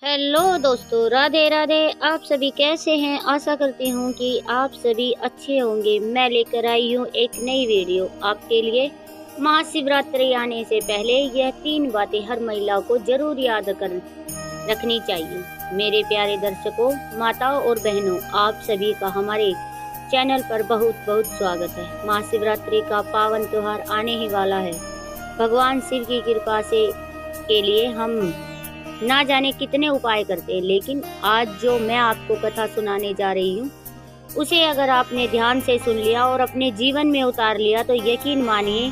Hello दोस्तों, राधे राधे। आप सभी कैसे हैं? आशा करती हूँ कि आप सभी अच्छे होंगे। मैं लेकर आई हूँ एक नई वीडियो आपके लिए। महाशिवरात्रि आने से पहले यह 3 बातें हर महिला को जरूर याद कर रखनी चाहिए। मेरे प्यारे दर्शकों, माताओं और बहनों, आप सभी का हमारे चैनल पर बहुत बहुत स्वागत है। महाशिवरात्रि का पावन त्योहार आने ही वाला है। भगवान शिव की कृपा से के लिए हम ना जाने कितने उपाय करते हैं, लेकिन आज जो मैं आपको कथा सुनाने जा रही हूँ उसे अगर आपने ध्यान से सुन लिया और अपने जीवन में उतार लिया तो यकीन मानिए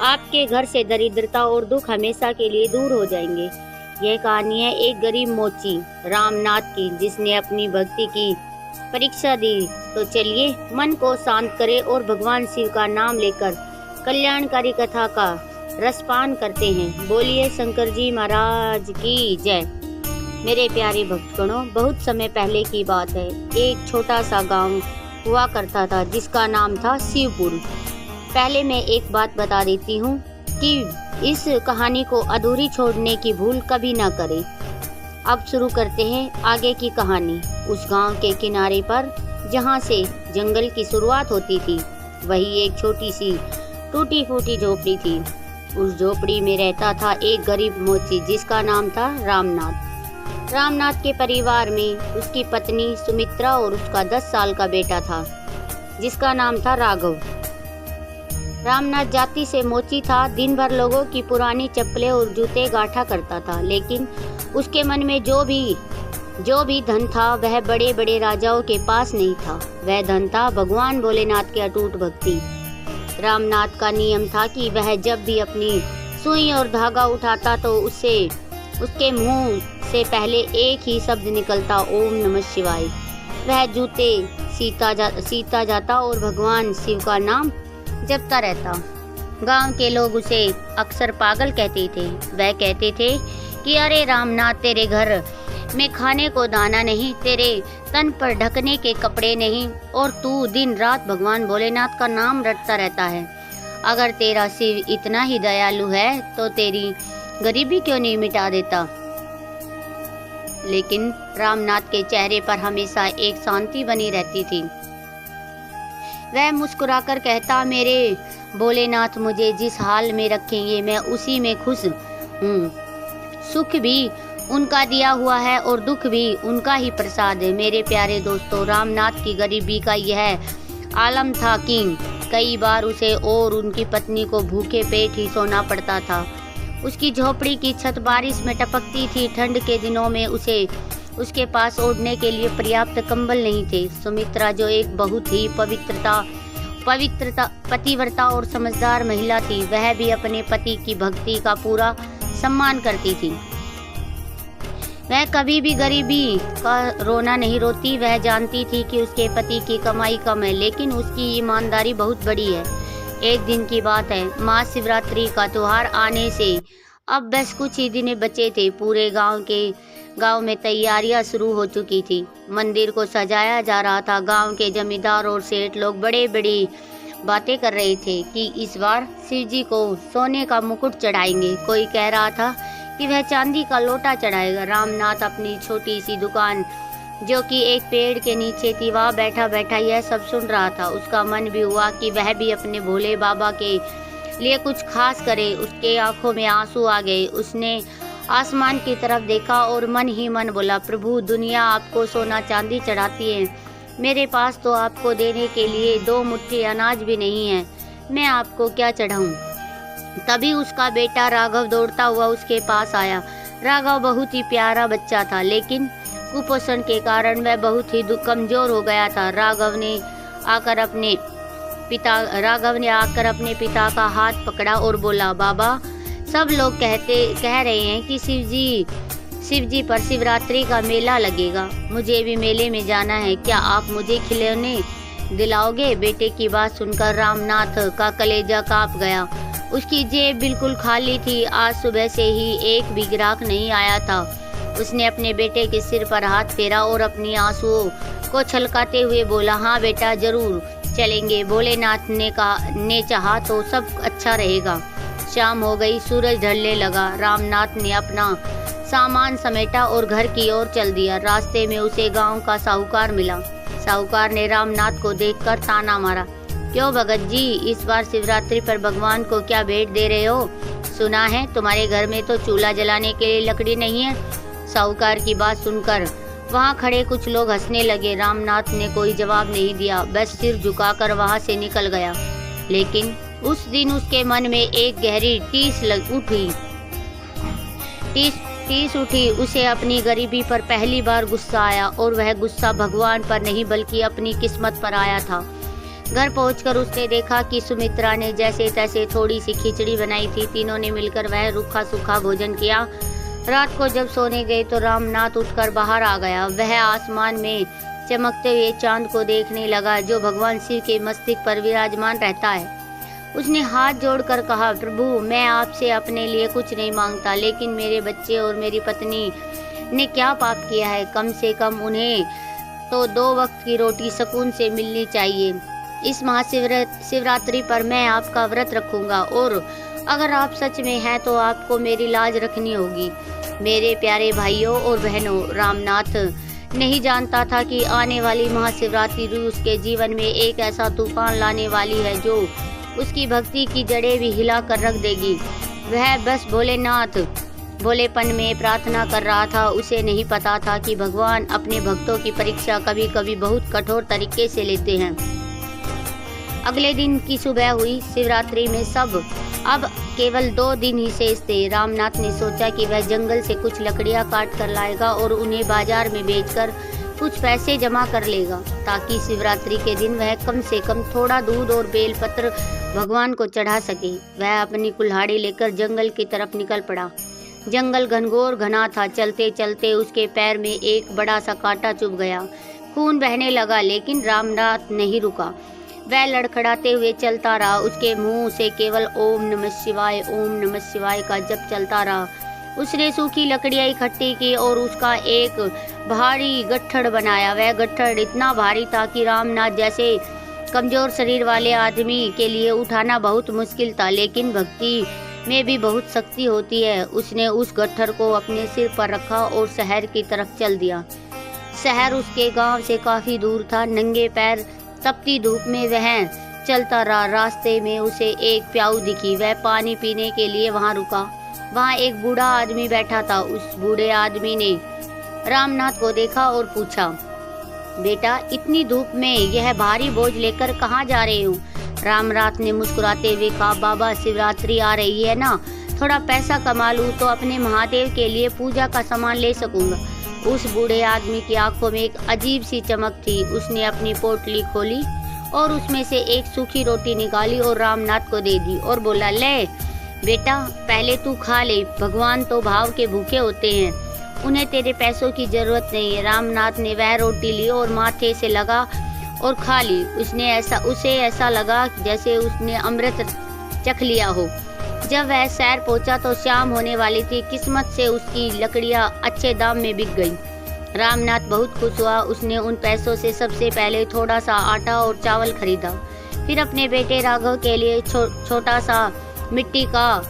आपके घर से दरिद्रता और दुख हमेशा के लिए दूर हो जाएंगे। यह कहानी है एक गरीब मोची रामनाथ की, जिसने अपनी भक्ति की परीक्षा दी। तो चलिए मन को शांत करें और भगवान शिव का नाम लेकर कल्याणकारी कथा का रसपान करते हैं। बोलिए शंकर जी महाराज की जय। मेरे प्यारे भक्तगणों, बहुत समय पहले की बात है। एक छोटा सा गांव हुआ करता था जिसका नाम था शिवपुर। पहले मैं एक बात बता देती हूँ कि इस कहानी को अधूरी छोड़ने की भूल कभी ना करें। अब शुरू करते हैं आगे की कहानी। उस गांव के किनारे पर जहाँ से जंगल की शुरुआत होती थी, वही एक छोटी सी टूटी फूटी झोपड़ी थी। उस झोपड़ी में रहता था एक गरीब मोची जिसका नाम था रामनाथ। रामनाथ के परिवार में उसकी पत्नी सुमित्रा और उसका 10 साल का बेटा था जिसका नाम था राघव। रामनाथ जाति से मोची था। दिन भर लोगों की पुरानी चप्पलें और जूते गांठा करता था, लेकिन उसके मन में जो भी धन था वह बड़े बड़े राजाओं के पास नहीं था। वह धन था भगवान भोलेनाथ की अटूट भक्ति। रामनाथ का नियम था कि वह जब भी अपनी सुई और धागा उठाता तो उसके मुंह से पहले एक ही शब्द निकलता, ओम नमः शिवाय। वह जूते सीता जाता और भगवान शिव का नाम जपता रहता। गांव के लोग उसे अक्सर पागल कहते थे। वह कहते थे कि अरे रामनाथ, तेरे घर में खाने को दाना नहीं, तेरे तन पर ढकने के कपड़े नहीं, और तू दिन रात भगवान भोलेनाथ का नाम रटता रहता है। अगर तेरा शिव इतना ही दयालु है तो तेरी गरीबी क्यों नहीं मिटा देता? लेकिन रामनाथ के चेहरे पर हमेशा एक शांति बनी रहती थी। वह मुस्कुराकर कहता, मेरे भोलेनाथ मुझे जिस हाल में रखेंगे मैं उसी में खुश हूँ। सुख भी उनका दिया हुआ है और दुख भी उनका ही प्रसाद है। मेरे प्यारे दोस्तों, रामनाथ की गरीबी का यह आलम था कि कई बार उसे और उनकी पत्नी को भूखे पेट ही सोना पड़ता था। उसकी झोपड़ी की छत बारिश में टपकती थी। ठंड के दिनों में उसके पास ओढ़ने के लिए पर्याप्त कंबल नहीं थे। सुमित्रा, जो एक बहुत ही पतिव्रता और समझदार महिला थी, वह भी अपने पति की भक्ति का पूरा सम्मान करती थी। वह कभी भी गरीबी का रोना नहीं रोती। वह जानती थी कि उसके पति की कमाई कम है, लेकिन उसकी ईमानदारी बहुत बड़ी है। एक दिन की बात है, महाशिवरात्रि का त्योहार आने से अब बस कुछ ही दिन बचे थे। पूरे गांव में तैयारियां शुरू हो चुकी थी। मंदिर को सजाया जा रहा था। गांव के जमींदार और सेठ लोग बड़े बड़ी बातें कर रहे थे कि इस बार शिव जी को सोने का मुकुट चढ़ाएंगे। कोई कह रहा था कि वह चांदी का लोटा चढ़ाएगा। रामनाथ अपनी छोटी सी दुकान, जो कि एक पेड़ के नीचे थी, वहाँ बैठा बैठा यह सब सुन रहा था। उसका मन भी हुआ कि वह भी अपने भोले बाबा के लिए कुछ खास करे। उसके आंखों में आंसू आ गए। उसने आसमान की तरफ देखा और मन ही मन बोला, प्रभु, दुनिया आपको सोना चांदी चढ़ाती है, मेरे पास तो आपको देने के लिए 2 मुट्ठी अनाज भी नहीं है। मैं आपको क्या चढ़ाऊं? तभी उसका बेटा राघव दौड़ता हुआ उसके पास आया। राघव बहुत ही प्यारा बच्चा था, लेकिन कुपोषण के कारण वह बहुत ही कमजोर हो गया था। राघव ने आकर अपने पिता का हाथ पकड़ा और बोला, बाबा, सब लोग कह रहे हैं कि शिव जी पर शिवरात्रि का मेला लगेगा। मुझे भी मेले में जाना है। क्या आप मुझे खिलौने दिलाओगे? बेटे की बात सुनकर रामनाथ का कलेजा कांप गया। उसकी जेब बिल्कुल खाली थी। आज सुबह से ही एक भी ग्राहक नहीं आया था। उसने अपने बेटे के सिर पर हाथ फेरा और अपनी आंसुओं को छलकाते हुए बोला, हाँ बेटा, जरूर चलेंगे। भोलेनाथ ने चाहा तो सब अच्छा रहेगा। शाम हो गई, सूरज ढलने लगा। रामनाथ ने अपना सामान समेटा और घर की ओर चल दिया। रास्ते में उसे गांव का साहूकार मिला। साहूकार ने रामनाथ को देखकर ताना मारा, क्यों भगत जी, इस बार शिवरात्रि पर भगवान को क्या भेंट दे रहे हो? सुना है तुम्हारे घर में तो चूल्हा जलाने के लिए लकड़ी नहीं है। साहूकार की बात सुनकर वहां खड़े कुछ लोग हंसने लगे। रामनाथ ने कोई जवाब नहीं दिया, बस सिर झुकाकर वहां से निकल गया। लेकिन उस दिन उसके मन में एक गहरी टीस उठी। उसे अपनी गरीबी पर पहली बार गुस्सा आया, और वह गुस्सा भगवान पर नहीं बल्कि अपनी किस्मत पर आया था। घर पहुंचकर उसने देखा कि सुमित्रा ने जैसे तैसे थोड़ी सी खिचड़ी बनाई थी। तीनों ने मिलकर वह रूखा सूखा भोजन किया। रात को जब सोने गए तो रामनाथ उठकर बाहर आ गया। वह आसमान में चमकते हुए चांद को देखने लगा, जो भगवान शिव के मस्तक पर विराजमान रहता है। उसने हाथ जोड़कर कहा, प्रभु, मैं आपसे अपने लिए कुछ नहीं मांगता, लेकिन मेरे बच्चे और मेरी पत्नी ने क्या पाप किया है? कम से कम उन्हें तो 2 वक्त की रोटी सुकून से मिलनी चाहिए। इस महाशिवरात्रि पर मैं आपका व्रत रखूंगा, और अगर आप सच में हैं तो आपको मेरी लाज रखनी होगी। मेरे प्यारे भाइयों और बहनों, रामनाथ नहीं जानता था कि आने वाली महाशिवरात्रि उसके जीवन में एक ऐसा तूफान लाने वाली है जो उसकी भक्ति की जड़ें भी हिला कर रख देगी। वह बस भोलेपन में प्रार्थना कर रहा था। उसे नहीं पता था कि भगवान अपने भक्तों की परीक्षा कभी कभी बहुत कठोर तरीके से लेते हैं। अगले दिन की सुबह हुई। शिवरात्रि में सब अब केवल 2 दिन ही शेष थे। रामनाथ ने सोचा कि वह जंगल से कुछ लकड़ियां काट कर लाएगा और उन्हें बाजार में बेचकर कुछ पैसे जमा कर लेगा, ताकि शिवरात्रि के दिन वह कम से कम थोड़ा दूध और बेलपत्र भगवान को चढ़ा सके। वह अपनी कुल्हाड़ी लेकर जंगल की तरफ निकल पड़ा। जंगल घनघोर घना था। चलते चलते उसके पैर में एक बड़ा सा कांटा चुभ गया। खून बहने लगा, लेकिन रामनाथ नहीं रुका। वह लड़खड़ाते हुए चलता रहा। उसके मुंह से केवल ओम नमः शिवाय का जप चलता रहा। उसने सूखी लकड़ियां इकट्ठी की और उसका एक भारी गट्ठड़ बनाया। वह गट्ठड़ इतना भारी था कि रामनाथ जैसे कमजोर शरीर वाले आदमी के लिए उठाना बहुत मुश्किल था, लेकिन भक्ति में भी बहुत शक्ति होती है। उसने उस गट्ठड़ को अपने सिर पर रखा और शहर की तरफ चल दिया। शहर उसके गांव से काफी दूर था। नंगे पैर तपती धूप में वह चलता रहा। रास्ते में उसे एक प्याऊ दिखी। वह पानी पीने के लिए वहां रुका। वहां एक बूढ़ा आदमी बैठा था। उस बूढ़े आदमी ने रामनाथ को देखा और पूछा, बेटा, इतनी धूप में यह भारी बोझ लेकर कहाँ जा रहे हो? रामनाथ ने मुस्कुराते हुए कहा, बाबा, शिवरात्रि आ रही है ना, थोड़ा पैसा कमा लूं तो अपने महादेव के लिए पूजा का सामान ले सकूंगा। उस बूढ़े आदमी की आंखों में एक अजीब सी चमक थी। उसने अपनी पोटली खोली और उसमें से एक सूखी रोटी निकाली और रामनाथ को दे दी और बोला, ले बेटा, पहले तू खा ले। भगवान तो भाव के भूखे होते हैं, उन्हें तेरे पैसों की जरूरत नहीं है। रामनाथ ने वह रोटी ली और माथे से लगा और खा ली। उसे ऐसा लगा जैसे उसने अमृत चख लिया हो। जब वह शहर पहुंचा तो शाम होने वाली थी। किस्मत से उसकी लकड़ियां अच्छे दाम में बिक गई। रामनाथ बहुत खुश हुआ। उसने उन पैसों से सबसे पहले थोड़ा सा आटा और चावल खरीदा, फिर अपने बेटे राघव के लिए छोटा सा मिट्टी का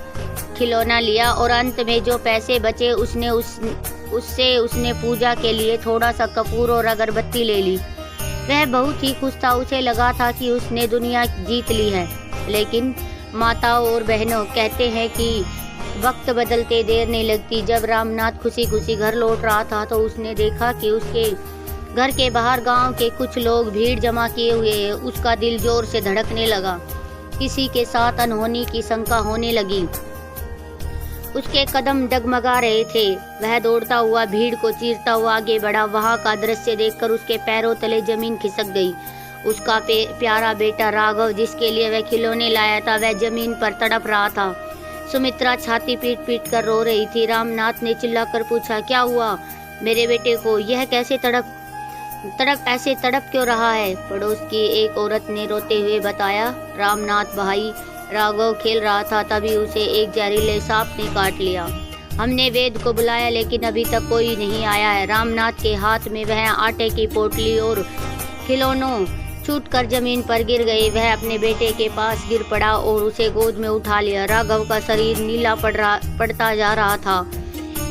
खिलौना लिया, और अंत में जो पैसे बचे उसने पूजा के लिए थोड़ा सा कपूर और अगरबत्ती ले ली। वह बहुत ही खुश था। उसे लगा था कि उसने दुनिया जीत ली है। लेकिन माताओं और बहनों, कहते हैं कि वक्त बदलते देर नहीं लगती। जब रामनाथ खुशी खुशी घर लौट रहा था तो उसने देखा कि उसके घर के बाहर गांव के कुछ लोग भीड़ जमा किए हुए हैं। उसका दिल जोर से धड़कने लगा। किसी के साथ अनहोनी की शंका होने लगी। उसके कदम डगमगा रहे थे। वह दौड़ता हुआ भीड़ को चीरता हुआ आगे बढ़ा। वहां का दृश्य देखकर उसके पैरों तले जमीन खिसक गई। उसका प्यारा बेटा राघव, जिसके लिए वह खिलौने लाया था, वह जमीन पर तड़प रहा था। सुमित्रा छाती पीट पीट कर रो रही थी। रामनाथ ने चिल्लाकर पूछा, क्या हुआ मेरे बेटे को? यह कैसे ऐसे तड़प क्यों रहा है? पड़ोस की एक औरत ने रोते हुए बताया, रामनाथ भाई, राघव खेल रहा था, तभी उसे एक जहरीले सांप ने काट लिया। हमने वेद को बुलाया, लेकिन अभी तक कोई नहीं आया है। रामनाथ के हाथ में वह आटे की पोटली और खिलौनों छूटकर जमीन पर गिर गए। वह अपने बेटे के पास गिर पड़ा और उसे गोद में उठा लिया। राघव का शरीर नीला पड़ता जा रहा था।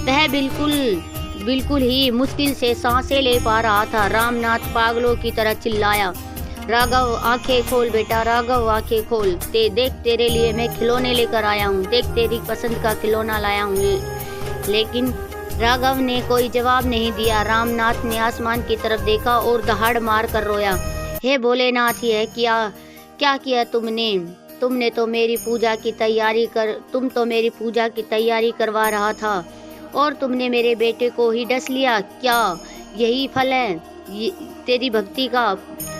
वह बिल्कुल ही मुश्किल से सांसें ले पा रहा था। रामनाथ पागलों की तरह चिल्लाया, राघव आंखें खोल बेटा, राघव आंखें खोल, देख तेरे लिए मैं खिलौने लेकर आया हूँ, देख तेरी पसंद का खिलौना लाया हूँ। लेकिन राघव ने कोई जवाब नहीं दिया। रामनाथ ने आसमान की तरफ देखा और दहाड़ मार कर रोया, हे भोलेनाथ, यह क्या किया तुमने तो मेरी पूजा की तैयारी करवा रहा था और तुमने मेरे बेटे को ही डस लिया। क्या यही फल है तेरी भक्ति का?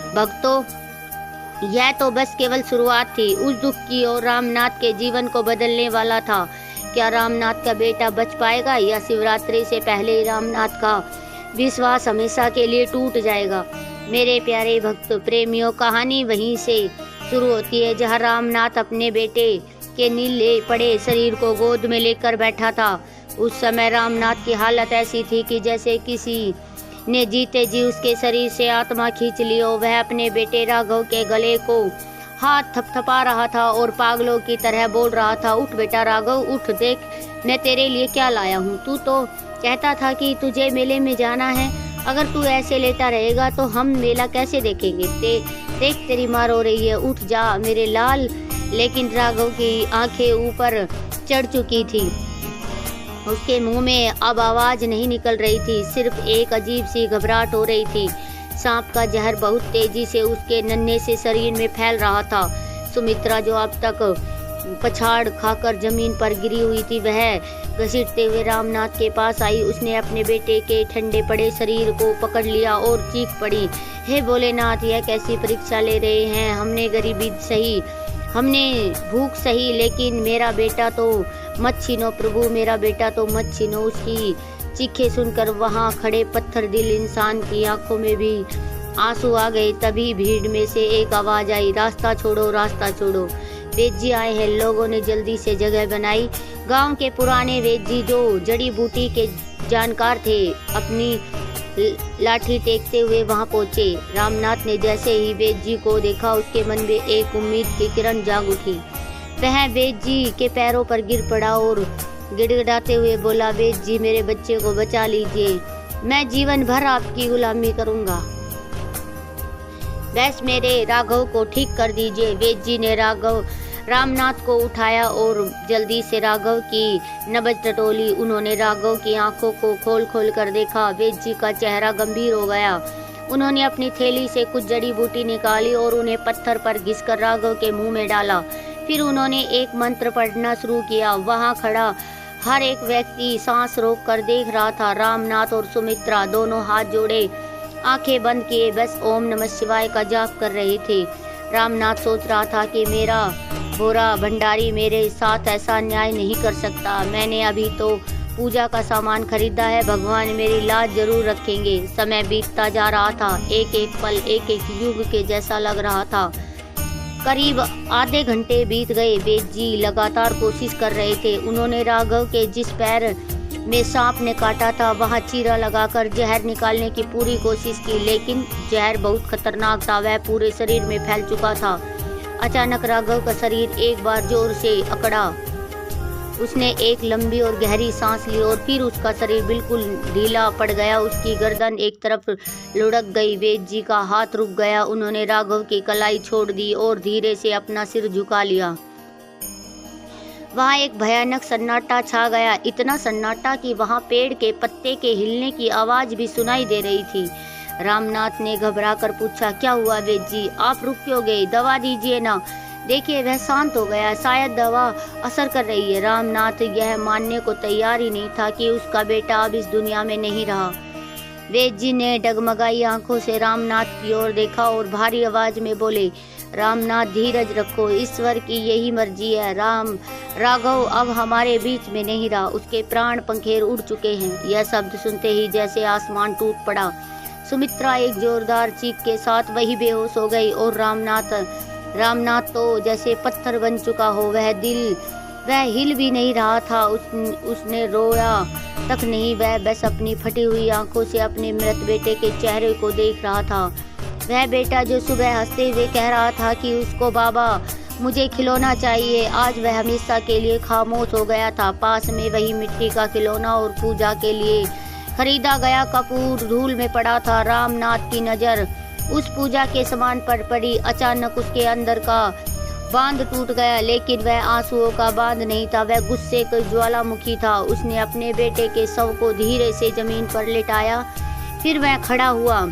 भक्तों, यह तो बस केवल शुरुआत थी उस दुख की और रामनाथ के जीवन को बदलने वाला था। क्या रामनाथ का बेटा बच पाएगा या शिवरात्रि से पहले ही रामनाथ का विश्वास हमेशा के लिए टूट जाएगा? मेरे प्यारे भक्त प्रेमियों, कहानी वहीं से शुरू होती है जहां रामनाथ अपने बेटे के नीले पड़े शरीर को गोद में लेकर बैठा था। उस समय रामनाथ की हालत ऐसी थी कि जैसे किसी ने जीते जी उसके शरीर से आत्मा खींच ली हो। वह अपने बेटे राघव के गले को हाथ थपथपा रहा था और पागलों की तरह बोल रहा था, उठ बेटा राघव, उठ, देख मैं तेरे लिए क्या लाया हूँ। तू तो कहता था कि तुझे मेले में जाना है, अगर तू ऐसे लेटा रहेगा तो हम मेला कैसे देखेंगे? देख तेरी माँ रो रही है, उठ जा मेरे लाल। लेकिन राघव की आंखें ऊपर चढ़ चुकी थी, उसके मुंह में अब आवाज नहीं निकल रही थी, सिर्फ एक अजीब सी घबराहट हो रही थी। सांप का जहर बहुत तेजी से उसके नन्हे से शरीर में फैल रहा था। सुमित्रा, जो अब तक पछाड़ खाकर जमीन पर गिरी हुई थी, वह घसीटते हुए रामनाथ के पास आई। उसने अपने बेटे के ठंडे पड़े शरीर को पकड़ लिया और चीख पड़ी, हे भोलेनाथ, यह कैसी परीक्षा ले रहे हैं? हमने गरीबी सही, हमने भूख सही, लेकिन मेरा बेटा तो मत छीनो प्रभु, मेरा बेटा तो मत छीनो। उसकी चीखें सुनकर वहां खड़े पत्थर दिल इंसान की आंखों में भी आंसू आ गए। तभी भीड़ में से एक आवाज आई, रास्ता छोड़ो, रास्ता छोड़ो, वेद जी आए हैं। लोगों ने जल्दी से जगह बनाई। गांव के पुराने वेद जी, जो जड़ी बूटी के जानकार थे, अपनी लाठी टेकते हुए वहां पहुंचे। रामनाथ ने जैसे ही वेद जी को देखा, उसके मन में एक उम्मीद की किरण जाग उठी। वह वेद जी के पैरों पर गिर पड़ा और गिड़गिड़ाते हुए बोला, वेद जी, मेरे बच्चे को बचा लीजिए, मैं जीवन भर आपकी गुलामी करूंगा, बस मेरे राघव को ठीक कर दीजिए। वेद जी ने रामनाथ को उठाया और जल्दी से राघव की नब्ज टटोली। उन्होंने राघव की आंखों को खोल कर देखा। वेद जी का चेहरा गंभीर हो गया। उन्होंने अपनी थैली से कुछ जड़ी बूटी निकाली और उन्हें पत्थर पर घिसकर राघव के मुंह में डाला। फिर उन्होंने एक मंत्र पढ़ना शुरू किया। वहां खड़ा हर एक व्यक्ति सांस रोक कर देख रहा था। रामनाथ और सुमित्रा दोनों हाथ जोड़े, आंखें बंद किए, बस ओम नमः शिवाय का जाप कर रहे थे। रामनाथ सोच रहा था कि मेरा भोरा भंडारी मेरे साथ ऐसा अन्याय नहीं कर सकता। मैंने अभी तो पूजा का सामान खरीदा है, भगवान मेरी लाज जरूर रखेंगे। समय बीतता जा रहा था, एक एक पल एक एक युग के जैसा लग रहा था। करीब आधे घंटे बीत गए। वेद जी लगातार कोशिश कर रहे थे। उन्होंने राघव के जिस पैर में सांप ने काटा था वहां चीरा लगाकर जहर निकालने की पूरी कोशिश की, लेकिन जहर बहुत खतरनाक था, वह पूरे शरीर में फैल चुका था। अचानक राघव का शरीर एक बार जोर से अकड़ा। उसने एक लंबी और गहरी सांस ली और फिर उसका शरीर बिल्कुल ढीला पड़ गया। उसकी गर्दन एक तरफ लुढ़क गई। वेद जी का हाथ रुक गया। उन्होंने राघव की कलाई छोड़ दी और धीरे से अपना सिर झुका लिया। वहां एक भयानक सन्नाटा छा गया, इतना सन्नाटा कि वहां पेड़ के पत्ते के हिलने की आवाज भी सुनाई दे रही थी। रामनाथ ने घबराकर पूछा, क्या हुआ वेद जी, आप रुक क्यों गए? दवा दीजिए ना। देखिए वह शांत हो गया, शायद दवा असर कर रही है। रामनाथ यह मानने को तैयार ही नहीं था कि उसका बेटा अब इस दुनिया में नहीं रहा। वेद जी ने डगमगाई आंखों से रामनाथ की ओर देखा और भारी आवाज में बोले, रामनाथ धीरज रखो, ईश्वर की यही मर्जी है। राघव अब हमारे बीच में नहीं रहा, उसके प्राण पंखेर उड़ चुके हैं। यह शब्द सुनते ही जैसे आसमान टूट पड़ा। सुमित्रा एक जोरदार चीख के साथ वही बेहोश हो गई और रामनाथ तो जैसे पत्थर बन चुका हो। वह हिल भी नहीं रहा था। उसने रोया तक नहीं, वह बस अपनी फटी हुई आंखों से अपने मृत बेटे के चेहरे को देख रहा था। वह बेटा जो सुबह हंसते हुए कह रहा था कि उसको बाबा मुझे खिलौना चाहिए। आज वह हमेशा के लिए खामोश हो गया था। पास में वही मिट्टी का खिलौना और पूजा के लिए खरीदा गया कपूर धूल में पड़ा था। रामनाथ की नज़र उस पूजा के सामान पर पड़ी। अचानक उसके अंदर का बांध टूट गया, लेकिन वह आंसुओं का बांध नहीं था, वह गुस्से का ज्वालामुखी था। उसने अपने बेटे के शव को धीरे से जमीन पर लिटाया, फिर वह खड़ा हुआ।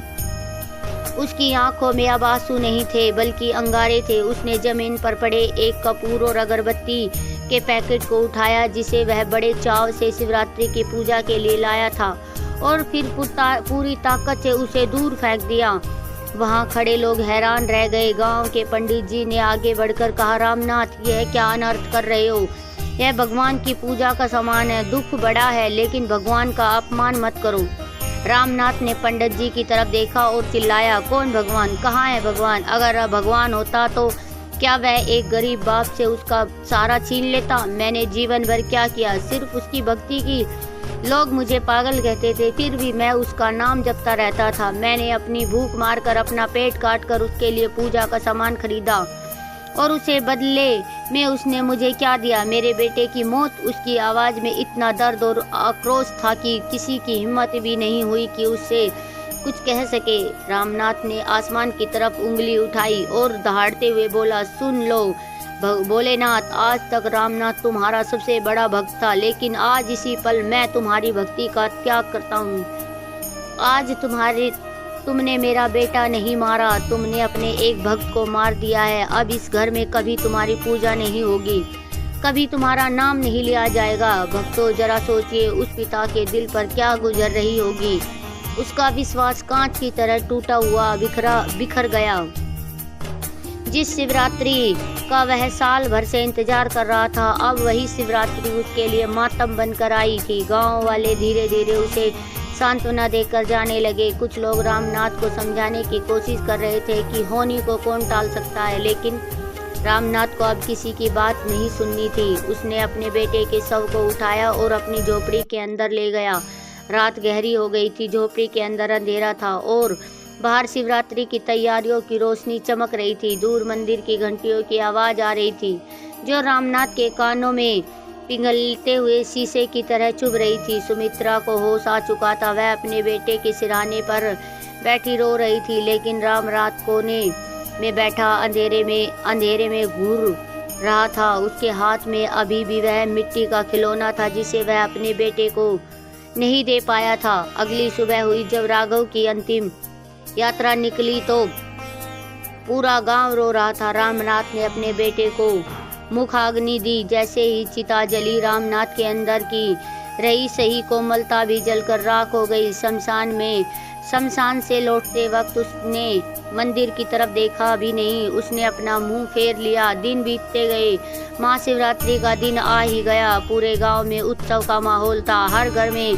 उसकी आंखों में अब आंसू नहीं थे बल्कि अंगारे थे। उसने जमीन पर पड़े एक कपूर और अगरबत्ती के पैकेट को उठाया, जिसे वह बड़े चाव से शिवरात्रि की पूजा के लिए लाया था, और फिर पूरी ताकत से उसे दूर फेंक दिया। वहाँ खड़े लोग हैरान रह गए। गांव के पंडित जी ने आगे बढ़कर कहा, रामनाथ, यह क्या अनर्थ कर रहे हो? यह भगवान की पूजा का सामान है। दुख बड़ा है, लेकिन भगवान का अपमान मत करो। रामनाथ ने पंडित जी की तरफ देखा और चिल्लाया, कौन भगवान? कहाँ है भगवान? अगर भगवान होता तो क्या वह एक गरीब बाप से उसका सारा छीन लेता? मैंने जीवन भर क्या किया? सिर्फ उसकी भक्ति की। लोग मुझे पागल कहते थे, फिर भी मैं उसका नाम जपता रहता था। मैंने अपनी भूख मारकर, अपना पेट काटकर उसके लिए पूजा का सामान खरीदा, और उसे बदले में उसने मुझे क्या दिया? मेरे बेटे की मौत। उसकी आवाज़ में इतना दर्द और आक्रोश था कि किसी की हिम्मत भी नहीं हुई कि उससे कुछ कह सके। रामनाथ ने आसमान की तरफ उंगली उठाई और दहाड़ते हुए बोला, सुन लो भोलेनाथ, आज तक रामनाथ तुम्हारा सबसे बड़ा भक्त था, लेकिन आज इसी पल मैं तुम्हारी भक्ति का त्याग करता हूँ। आज तुमने मेरा बेटा नहीं मारा, तुमने अपने एक भक्त को मार दिया है। अब इस घर में कभी तुम्हारी पूजा नहीं होगी, कभी तुम्हारा नाम नहीं लिया जाएगा। भक्तों, जरा सोचिए उस पिता के दिल पर क्या गुजर रही होगी। उसका विश्वास कांच की तरह टूटा हुआ बिखर गया। जिस शिवरात्रि का वह साल भर से इंतजार कर रहा था, अब वही शिवरात्रि उसके लिए मातम बनकर आई थी। गांव वाले धीरे धीरे उसे सांत्वना देकर जाने लगे। कुछ लोग रामनाथ को समझाने की कोशिश कर रहे थे कि होनी को कौन टाल सकता है, लेकिन रामनाथ को अब किसी की बात नहीं सुननी थी। उसने अपने बेटे के शव को उठाया और अपनी झोपड़ी के अंदर ले गया। रात गहरी हो गई थी, झोपड़ी के अंदर अंधेरा था और बाहर शिवरात्रि की तैयारियों की रोशनी चमक रही थी। दूर मंदिर की घंटियों की आवाज़ आ रही थी, जो रामनाथ के कानों में पिघलते हुए शीशे की तरह चुभ रही थी। सुमित्रा को होश आ चुका था। वह अपने बेटे के सिरहाने पर बैठी रो रही थी, लेकिन राम रात कोने में बैठा अंधेरे में घूर रहा था। उसके हाथ में अभी भी वह मिट्टी का खिलौना था, जिसे वह अपने बेटे को नहीं दे पाया था। अगली सुबह हुई जब राघव की अंतिम यात्रा निकली तो पूरा गांव रो रहा था। रामनाथ ने अपने बेटे को मुखाग्नि दी। जैसे ही चिता जली, रामनाथ के अंदर की रही सही कोमलता भी जलकर राख हो गई। शमशान से लौटते वक्त उसने मंदिर की तरफ देखा भी नहीं। उसने अपना मुंह फेर लिया। दिन बीतते गए। महाशिवरात्रि का दिन आ ही गया। पूरे गांव में उत्सव का माहौल था। हर घर में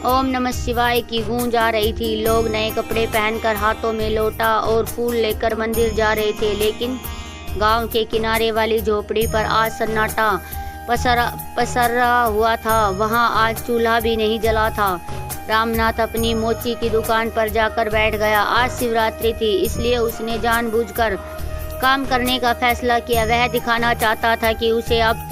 ओम नमः शिवाय की गूंज आ रही थी। लोग नए कपड़े पहनकर, हाथों में लोटा और फूल लेकर मंदिर जा रहे थे, लेकिन गांव के किनारे वाली झोपड़ी पर आज सन्नाटा पसरा हुआ था। वहां आज चूल्हा भी नहीं जला था। रामनाथ अपनी मोची की दुकान पर जाकर बैठ गया। आज शिवरात्रि थी, इसलिए उसने जानबूझकर काम करने का फैसला किया। वह दिखाना चाहता था कि उसे अब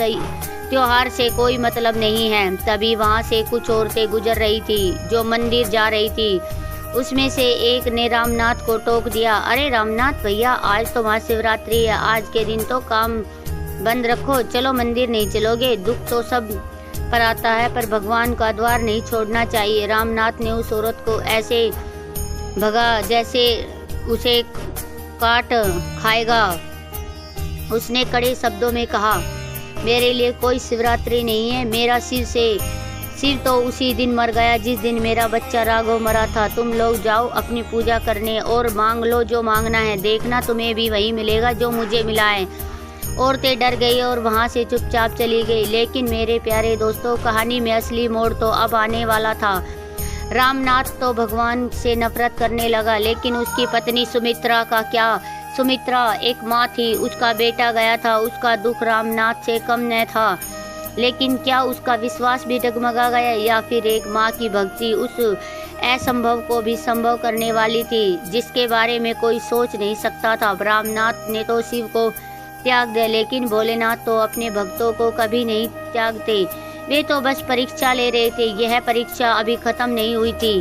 त्योहार से कोई मतलब नहीं है। तभी वहां से कुछ औरतें गुजर रही थी, जो मंदिर जा रही थी। उसमें से एक ने रामनाथ को टोक दिया, अरे रामनाथ भैया, आज तो महाशिवरात्रि है, आज के दिन तो काम बंद रखो, चलो मंदिर नहीं चलोगे? दुख तो सब पर आता है, पर भगवान का द्वार नहीं छोड़ना चाहिए। रामनाथ ने उस औरत को ऐसे भगा जैसे उसे काट खाएगा। उसने कड़े शब्दों में कहा, मेरे लिए कोई शिवरात्रि नहीं है। मेरा सिर तो उसी दिन मर गया जिस दिन मेरा बच्चा राघव मरा था। तुम लोग जाओ अपनी पूजा करने और मांग लो जो मांगना है। देखना तुम्हें भी वही मिलेगा जो मुझे मिला है। औरतें डर गई और वहां से चुपचाप चली गई। लेकिन मेरे प्यारे दोस्तों, कहानी में असली मोड़ तो अब आने वाला था। रामनाथ तो भगवान से नफरत करने लगा, लेकिन उसकी पत्नी सुमित्रा का क्या? सुमित्रा एक माँ थी, उसका बेटा गया था, उसका दुख रामनाथ से कम न था। लेकिन क्या उसका विश्वास भी डगमगा गया, या फिर एक माँ की भक्ति उस असंभव को भी संभव करने वाली थी, जिसके बारे में कोई सोच नहीं सकता था। रामनाथ ने तो शिव को त्याग दे, लेकिन भोलेनाथ तो अपने भक्तों को कभी नहीं त्यागते। वे तो बस परीक्षा ले रहे थे। यह परीक्षा अभी खत्म नहीं हुई थी।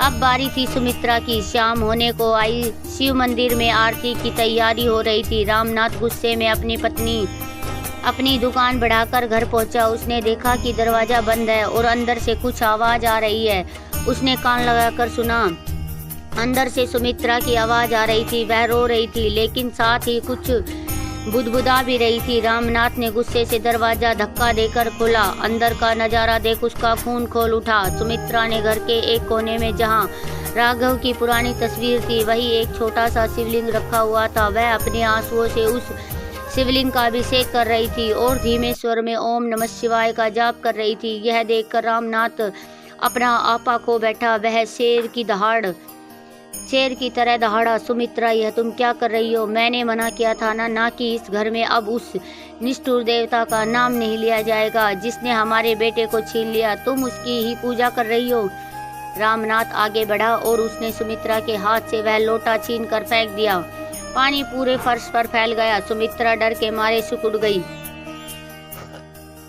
अब बारी थी सुमित्रा की। शाम होने को आई। शिव मंदिर में आरती की तैयारी हो रही थी। रामनाथ गुस्से में अपनी पत्नी अपनी दुकान बढ़ाकर घर पहुंचा। उसने देखा कि दरवाजा बंद है और अंदर से कुछ आवाज आ रही है। उसने कान लगाकर सुना। अंदर से सुमित्रा की आवाज आ रही थी। वह रो रही थी, लेकिन साथ ही कुछ बुदबुदा भी रही थी। रामनाथ ने गुस्से से दरवाजा धक्का देकर खोला। अंदर का नजारा देख उसका खून खोल उठा। सुमित्रा ने घर के एक कोने में, जहां राघव की पुरानी तस्वीर थी, वही एक छोटा सा शिवलिंग रखा हुआ था। वह अपने आंसुओं से उस शिवलिंग का अभिषेक कर रही थी और धीमे स्वर में ओम नमः शिवाय का जाप कर रही थी। यह देखकर रामनाथ अपना आपा खो बैठा। वह शेर की तरह दहाड़ा। सुमित्रा, यह तुम क्या कर रही हो? मैंने मना किया था ना कि इस घर में अब उस निष्ठुर देवता का नाम नहीं लिया जाएगा जिसने हमारे बेटे को छीन लिया। तुम उसकी ही पूजा कर रही हो। रामनाथ आगे बढ़ा और उसने सुमित्रा के हाथ से वह लोटा छीन कर फेंक दिया। पानी पूरे फर्श पर फैल गया। सुमित्रा डर के मारे सिकुड़ गई,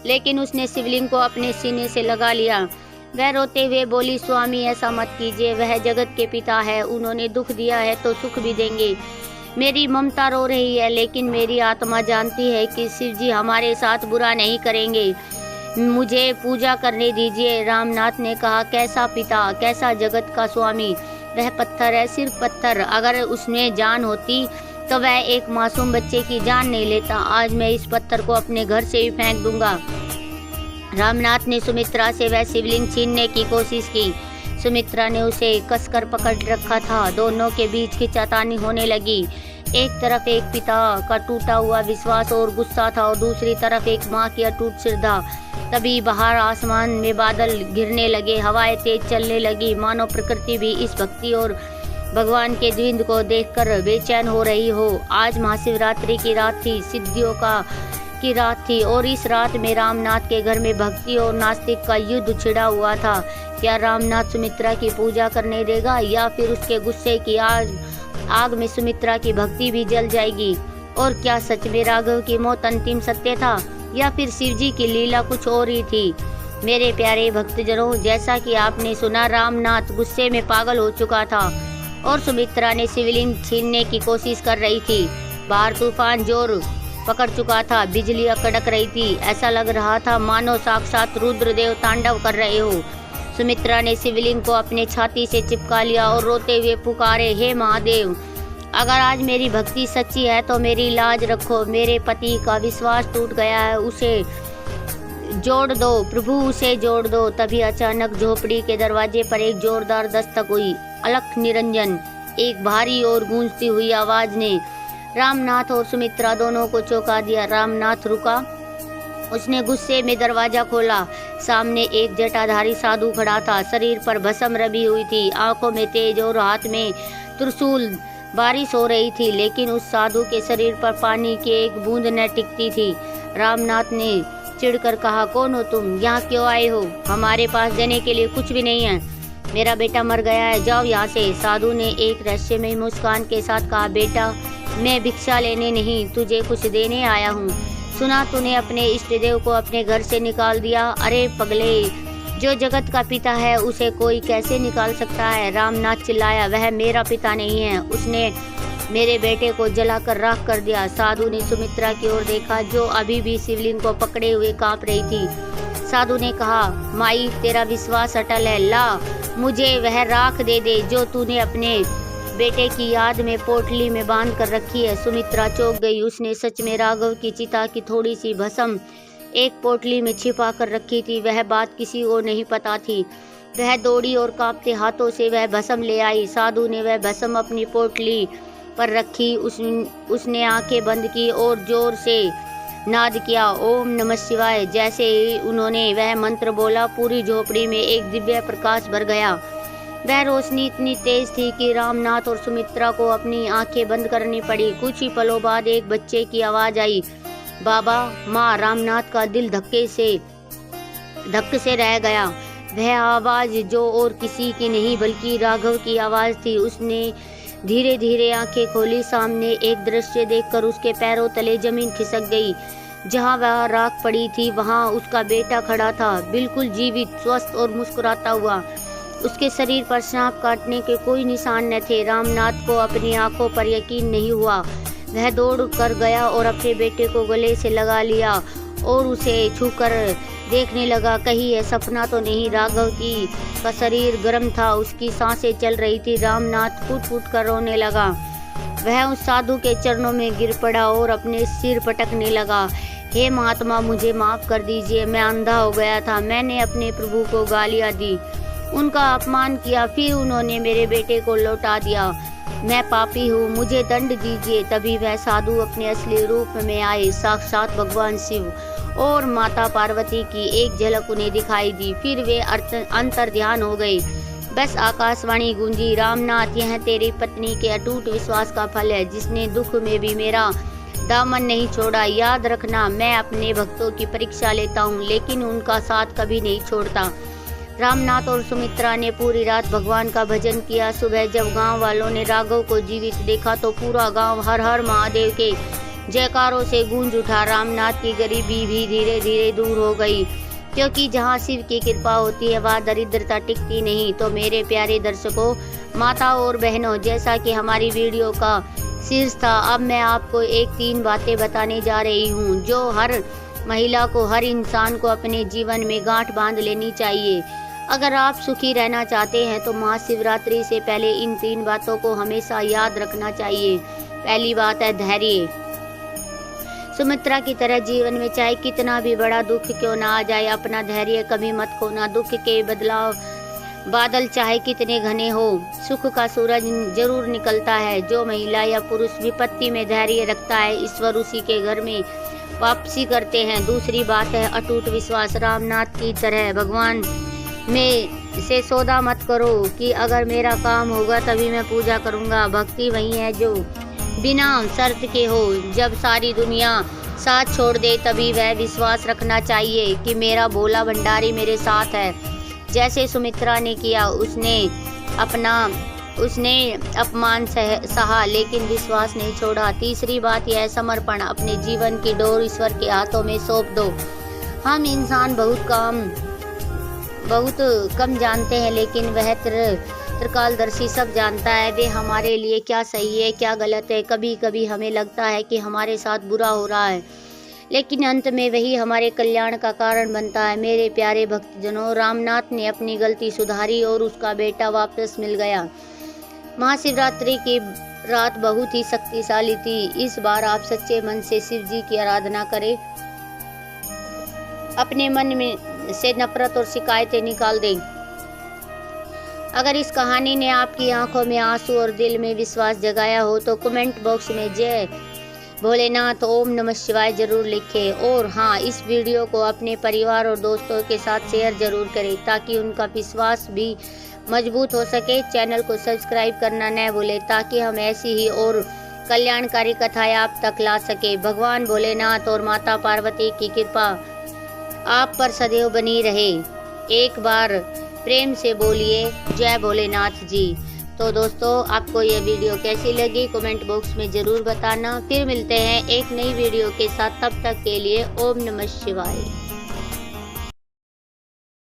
लेकिन उसने शिवलिंग को अपने सीने से लगा लिया। वह रोते हुए बोली, स्वामी ऐसा मत कीजिए। वह जगत के पिता है। उन्होंने दुख दिया है तो सुख भी देंगे। मेरी ममता रो रही है, लेकिन मेरी आत्मा जानती है कि शिव जी हमारे साथ बुरा नहीं करेंगे। मुझे पूजा करने दीजिए। रामनाथ ने कहा, कैसा पिता, कैसा जगत का स्वामी? वह पत्थर है, सिर्फ पत्थर। अगर उसमें जान होती तो वह एक मासूम बच्चे की जान नहीं लेता। आज मैं इस पत्थर को अपने घर से ही फेंक दूंगा। रामनाथ ने सुमित्रा से वह शिवलिंग छीनने की कोशिश की। सुमित्रा ने उसे कसकर पकड़ रखा था। दोनों के बीच खींचातानी होने लगी। एक तरफ एक पिता का टूटा हुआ विश्वास और गुस्सा था और दूसरी तरफ एक माँ की अटूट श्रद्धा। तभी बाहर आसमान में बादल घिरने लगे। हवाएं तेज चलने लगी। मानो प्रकृति भी इस भक्ति और भगवान के द्वंद्व को देखकर बेचैन हो रही हो। आज महाशिवरात्रि की रात थी, सिद्धियों की रात थी, और इस रात में रामनाथ के घर में भक्ति और नास्तिक का युद्ध छिड़ा हुआ था। क्या रामनाथ सुमित्रा की पूजा करने देगा, या फिर उसके गुस्से की आग में सुमित्रा की भक्ति भी जल जाएगी? और क्या सच में राघव की मौत अंतिम सत्य था, या फिर शिवजी की लीला कुछ और ही थी? मेरे प्यारे भक्तजनों, जैसा कि आपने सुना, रामनाथ गुस्से में पागल हो चुका था और सुमित्रा ने शिवलिंग छीनने की कोशिश कर रही थी। बाहर तूफान जोर पकड़ चुका था। बिजलियां कड़क रही थी। ऐसा लग रहा था मानो साक्षात रुद्रदेव तांडव कर रहे हो। सुमित्रा ने शिवलिंग को अपने छाती से चिपका लिया और रोते हुए पुकारे, हे महादेव, अगर आज मेरी भक्ति सच्ची है तो मेरी लाज रखो। मेरे पति का विश्वास टूट गया है, उसे जोड़ दो प्रभु, उसे जोड़ दो। तभी अचानक झोपड़ी के दरवाजे पर एक जोरदार दस्तक हुई। अलख निरंजन, एक भारी और गूंजती हुई आवाज ने रामनाथ और सुमित्रा दोनों को चौंका दिया। रामनाथ रुका। उसने गुस्से में दरवाजा खोला। सामने एक जटाधारी साधु खड़ा था। शरीर पर भस्म रबी हुई थी, आंखों में तेज और हाथ में त्रिशूल। बारिश हो रही थी, लेकिन उस साधु के शरीर पर पानी की एक बूंद न टिकती थी। रामनाथ ने चिढ़कर कहा, कौन हो तुम? यहाँ क्यों आए हो? हमारे पास देने के लिए कुछ भी नहीं है। मेरा बेटा मर गया है, जाओ यहाँ से। साधु ने एक रहस्यमयी मुस्कान के साथ कहा, बेटा, मैं भिक्षा लेने नहीं, तुझे कुछ देने आया हूँ। सुना तूने अपने इष्ट देव को अपने घर से निकाल दिया? अरे पगले, जो जगत का पिता है उसे कोई कैसे निकाल सकता है? रामनाथ चिल्लाया, वह मेरा पिता नहीं है, उसने मेरे बेटे को जलाकर राख कर दिया। साधु ने सुमित्रा की ओर देखा, जो अभी भी शिवलिंग को पकड़े हुए कांप रही थी। साधु ने कहा, माई, तेरा विश्वास अटल है, ला मुझे वह राख दे दे जो तूने अपने बेटे की याद में पोटली में बांध कर रखी है। सुमित्रा चौंक गई। उसने सच में राघव की चिता की थोड़ी सी भस्म एक पोटली में छिपा कर रखी थी। वह बात किसी को नहीं पता थी। वह दौड़ी और कांपते हाथों से वह भस्म ले आई। साधु ने वह भस्म अपनी पोटली पर रखी। उसने आंखें बंद की और जोर से नाद किया, ओम नमः शिवाय। जैसे ही उन्होंने वह मंत्र बोला, पूरी झोपड़ी में एक दिव्य प्रकाश भर गया। वह रोशनी इतनी तेज थी कि रामनाथ और सुमित्रा को अपनी आंखें बंद करनी पड़ी। कुछ ही पलों बाद एक बच्चे की आवाज आई, बाबा, माँ। रामनाथ का दिल धक्के से रह गया। वह आवाज जो और किसी की नहीं बल्कि राघव की आवाज थी। उसने धीरे धीरे आंखें खोली। सामने एक दृश्य देखकर उसके पैरों तले जमीन खिसक गई। जहां वह राख पड़ी थी वहां उसका बेटा खड़ा था, बिल्कुल जीवित, स्वस्थ और मुस्कुराता हुआ। उसके शरीर पर सांप काटने के कोई निशान न थे। रामनाथ को अपनी आंखों पर यकीन नहीं हुआ। वह दौड़ कर गया और अपने बेटे को गले से लगा लिया और उसे छूकर देखने लगा, कहीं यह सपना तो नहीं। राघव का शरीर गर्म था, उसकी सांसें चल रही थी। रामनाथ फूट फूट कर रोने लगा। वह उस साधु के चरणों में गिर पड़ा और अपने सिर पटकने लगा। हे महात्मा, मुझे माफ कर दीजिए, मैं अंधा हो गया था। मैंने अपने प्रभु को गालियां दी, उनका अपमान किया, फिर उन्होंने मेरे बेटे को लौटा दिया। मैं पापी हूँ, मुझे दंड दीजिए। तभी वह साधु अपने असली रूप में आए। साक्षात भगवान शिव और माता पार्वती की एक झलक उन्हें दिखाई दी। फिर वे अंतर्ध्यान हो गए। बस आकाशवाणी गूंजी, रामनाथ, यह तेरी पत्नी के अटूट विश्वास का फल है, जिसने दुख में भी मेरा दामन नहीं छोड़ा। याद रखना, मैं अपने भक्तों की परीक्षा लेता हूँ, लेकिन उनका साथ कभी नहीं छोड़ता। रामनाथ और सुमित्रा ने पूरी रात भगवान का भजन किया। सुबह जब गांव वालों ने राघव को जीवित देखा तो पूरा गांव हर हर महादेव के जयकारों से गूंज उठा। रामनाथ की गरीबी भी धीरे धीरे दूर हो गई, क्योंकि जहां शिव की कृपा होती है वहां दरिद्रता टिकती नहीं। तो मेरे प्यारे दर्शकों, माता और बहनों, जैसा कि हमारी वीडियो का शीर्ष था, अब मैं आपको 3 बातें बताने जा रही हूँ जो हर महिला को, हर इंसान को अपने जीवन में गांठ बांध लेनी चाहिए। अगर आप सुखी रहना चाहते हैं तो महाशिवरात्रि से पहले इन 3 बातों को हमेशा याद रखना चाहिए। पहली बात है धैर्य। सुमित्रा की तरह जीवन में चाहे कितना भी बड़ा दुख क्यों ना आ जाए, अपना धैर्य कभी मत खोना। दुख के बादल चाहे कितने घने हो, सुख का सूरज जरूर निकलता है। जो महिला या पुरुष विपत्ति में धैर्य रखता है, ईश्वर उसी के घर में वापसी करते हैं। दूसरी बात है अटूट विश्वास। रामनाथ की तरह भगवान में से सौदा मत करो कि अगर मेरा काम होगा तभी मैं पूजा करूंगा। भक्ति वही है जो बिना शर्त के हो। जब सारी दुनिया साथ छोड़ दे तभी वह विश्वास रखना चाहिए कि मेरा भोला भंडारी मेरे साथ है। जैसे सुमित्रा ने किया, उसने अपमान सहा लेकिन विश्वास नहीं छोड़ा। तीसरी बात यह समर्पण। अपने जीवन की डोर ईश्वर के हाथों में सौंप दो। हम इंसान बहुत कम जानते हैं, लेकिन वह त्रिकालदर्शी सब जानता है। वे हमारे लिए क्या सही है, क्या गलत है। कभी कभी हमें लगता है कि हमारे साथ बुरा हो रहा है, लेकिन अंत में वही हमारे कल्याण का कारण बनता है। मेरे प्यारे भक्तजनों, रामनाथ ने अपनी गलती सुधारी और उसका बेटा वापस मिल गया। महाशिवरात्रि की रात बहुत ही शक्तिशाली थी। इस बार आप सच्चे मन से शिव जी की आराधना करें। अपने मन में से नफरत और शिकायतें निकाल दें। अगर इस कहानी ने आपकी आंखों में आंसू और दिल में विश्वास जगाया हो तो कमेंट बॉक्स में जय भोलेनाथ, ओम नमः शिवाय जरूर लिखें। और हाँ, इस वीडियो को अपने परिवार और दोस्तों के साथ शेयर जरूर करें ताकि उनका विश्वास भी मजबूत हो सके। चैनल को सब्सक्राइब करना न भूलें ताकि हम ऐसी ही और कल्याणकारी कथाएं आप तक ला सके। भगवान भोलेनाथ और माता पार्वती की कृपा आप पर सदैव बनी रहे। एक बार प्रेम से बोलिए जय भोलेनाथ जी। तो दोस्तों, आपको यह वीडियो कैसी लगी कमेंट बॉक्स में ज़रूर बताना। फिर मिलते हैं एक नई वीडियो के साथ, तब तक के लिए ओम नमः शिवाय।